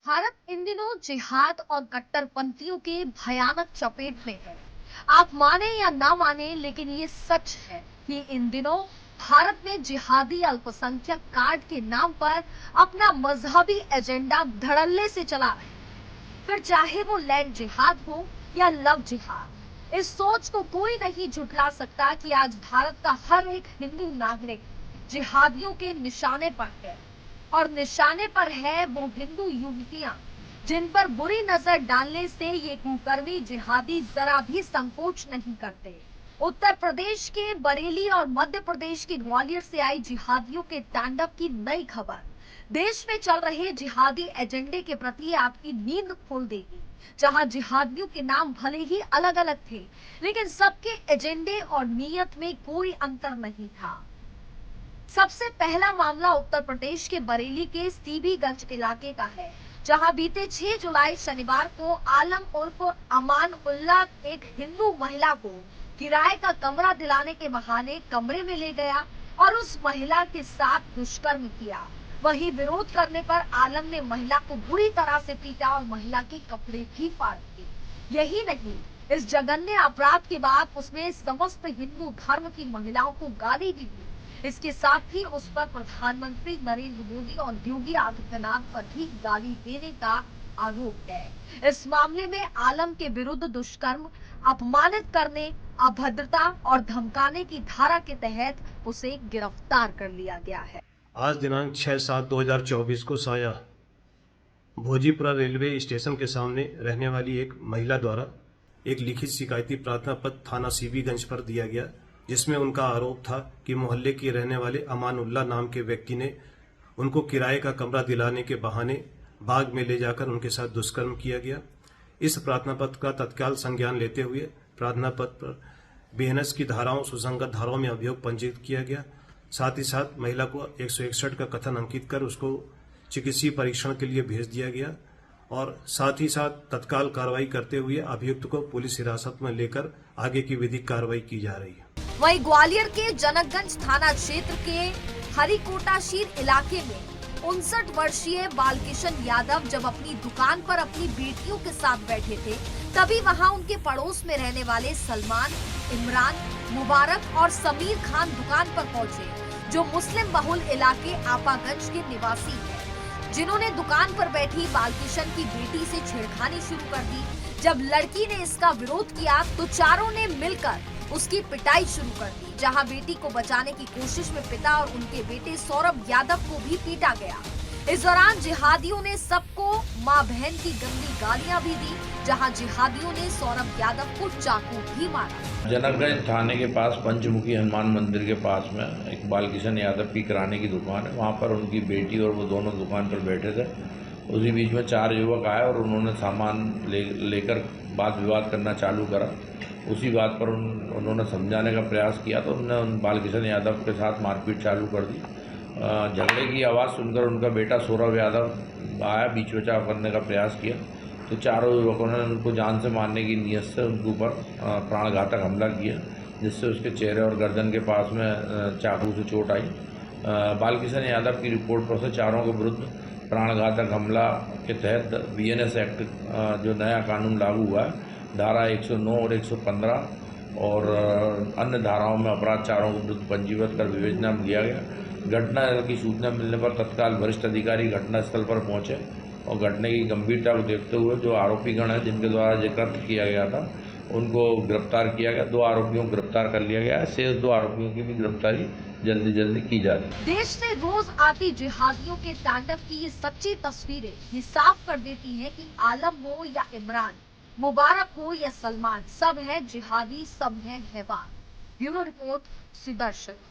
भारत इन दिनों जिहाद और कट्टरपंथियों के भयानक चपेट में है। आप माने या ना माने, लेकिन ये सच है कि इन दिनों भारत में जिहादी अल्पसंख्यक कार्ड के नाम पर अपना मजहबी एजेंडा धड़ल्ले से चला रहे हैं। फिर चाहे वो लैंड जिहाद हो या लव जिहाद, इस सोच को कोई नहीं झुठला सकता कि आज भारत का हर एक हिंदू नागरिक जिहादियों के निशाने पर है। और निशाने पर है वो हिंदू युवतियां जिन पर बुरी नजर डालने से ये कुकर्मी जिहादी जरा भी संकोच नहीं करते। उत्तर प्रदेश के बरेली और मध्य प्रदेश के ग्वालियर से आई जिहादियों के तांडव की नई खबर देश में चल रहे जिहादी एजेंडे के प्रति आपकी नींद खोल देगी। जहां जिहादियों के नाम भले ही अलग अलग थे, लेकिन सबके एजेंडे और नीयत में कोई अंतर नहीं था। सबसे पहला मामला उत्तर प्रदेश के बरेली के सीबीगंज इलाके का है, जहां बीते 6 जुलाई शनिवार को आलम उर्फ अमान उल्ला एक हिंदू महिला को किराए का कमरा दिलाने के बहाने कमरे में ले गया और उस महिला के साथ दुष्कर्म किया। वहीं विरोध करने पर आलम ने महिला को बुरी तरह से पीटा और महिला के कपड़े भी फाड़ दिए। यही नहीं, इस जघन्य अपराध के बाद उसने समस्त हिंदू धर्म की महिलाओं को गाली भी दी। इसके साथ ही उस पर प्रधानमंत्री नरेंद्र मोदी और योगी आदित्यनाथ पर भी गाली देने का आरोप है। इस मामले में आलम के विरुद्ध दुष्कर्म, अपमानित करने, अभद्रता और धमकाने की धारा के तहत उसे गिरफ्तार कर लिया गया है। आज दिनांक 6/7/2024 को साया भोजीपुरा रेलवे स्टेशन के सामने रहने वाली एक महिला द्वारा एक लिखित शिकायती प्रार्थना पत्र थाना सीबीगंज पर दिया गया, जिसमें उनका आरोप था कि मोहल्ले के रहने वाले अमानुल्लाह नाम के व्यक्ति ने उनको किराए का कमरा दिलाने के बहाने बाग में ले जाकर उनके साथ दुष्कर्म किया गया। इस प्रार्थना पत्र का तत्काल संज्ञान लेते हुए प्रार्थना पत्र पर बीएनएस की धाराओं सुसंगत धाराओं में अभियोग पंजीकृत किया गया। साथ ही साथ महिला को 161 का कथन अंकित कर उसको चिकित्सीय परीक्षण के लिए भेज दिया गया और साथ ही साथ तत्काल कार्रवाई करते हुए अभियुक्त को पुलिस हिरासत में लेकर आगे की विधिक कार्रवाई की जा रही है। वहीं ग्वालियर के जनकगंज थाना क्षेत्र के हरिकोटाशीर इलाके में 59 वर्षीय बालकिशन यादव जब अपनी दुकान पर अपनी बेटियों के साथ बैठे थे, तभी वहां उनके पड़ोस में रहने वाले सलमान, इमरान, मुबारक और समीर खान दुकान पर पहुंचे, जो मुस्लिम बहुल इलाके आपागंज के निवासी हैं, जिन्होंने दुकान पर बैठी बालकिशन की बेटी से छेड़खानी शुरू कर दी। जब लड़की ने इसका विरोध किया तो चारों ने मिलकर उसकी पिटाई शुरू कर दी, जहां बेटी को बचाने की कोशिश में पिता और उनके बेटे सौरभ यादव को भी पीटा गया। इस दौरान जिहादियों ने सबको मां बहन की गंदी गालियां भी दी, जहां जिहादियों ने सौरभ यादव को चाकू भी मारा। जनकगंज थाने के पास पंचमुखी हनुमान मंदिर के पास में एक बालकिशन यादव की किराने की दुकान है। वहाँ पर उनकी बेटी और वो दोनों दुकान पर बैठे थे। उसी बीच में 4 युवक आए और उन्होंने सामान लेकर वाद विवाद करना चालू करा। उसी बात पर उन्होंने समझाने का प्रयास किया तो उन्होंने उन बालकिशन यादव के साथ मारपीट चालू कर दी। झगड़े की आवाज़ सुनकर उनका बेटा सौरभ यादव आया, बीच बचाव करने का प्रयास किया तो चारों युवकों ने उनको जान से मारने की नीयत से उनके ऊपर प्राणघातक हमला किया, जिससे उसके चेहरे और गर्दन के पास में चाकू से चोट आई। बालकिशन यादव की रिपोर्ट पर से चारों के विरुद्ध प्राणघातक हमला के तहत बीएनएस एक्ट जो नया कानून लागू हुआ है, धारा 109 और 115 और अन्य धाराओं में अपराध चारों के विरुद्ध पंजीबद्ध कर विवेचना में लिया गया। घटना की सूचना मिलने पर तत्काल वरिष्ठ अधिकारी घटनास्थल पर पहुंचे और घटना की गंभीरता को देखते हुए जो आरोपीगण है जिनके द्वारा जिक्र किया गया था उनको गिरफ्तार किया गया। 2 आरोपियों को गिरफ्तार कर लिया गया है। शेष 2 आरोपियों की भी गिरफ्तारी जल्दी की जा रही है। देश में रोज आती जिहादियों के तांडव की ये सच्ची तस्वीरें ये साफ कर देती हैं कि आलम हो या इमरान, मुबारक हो या सलमान, सब है जिहादी, सब है हैवान। Bureau report, Sudarshan.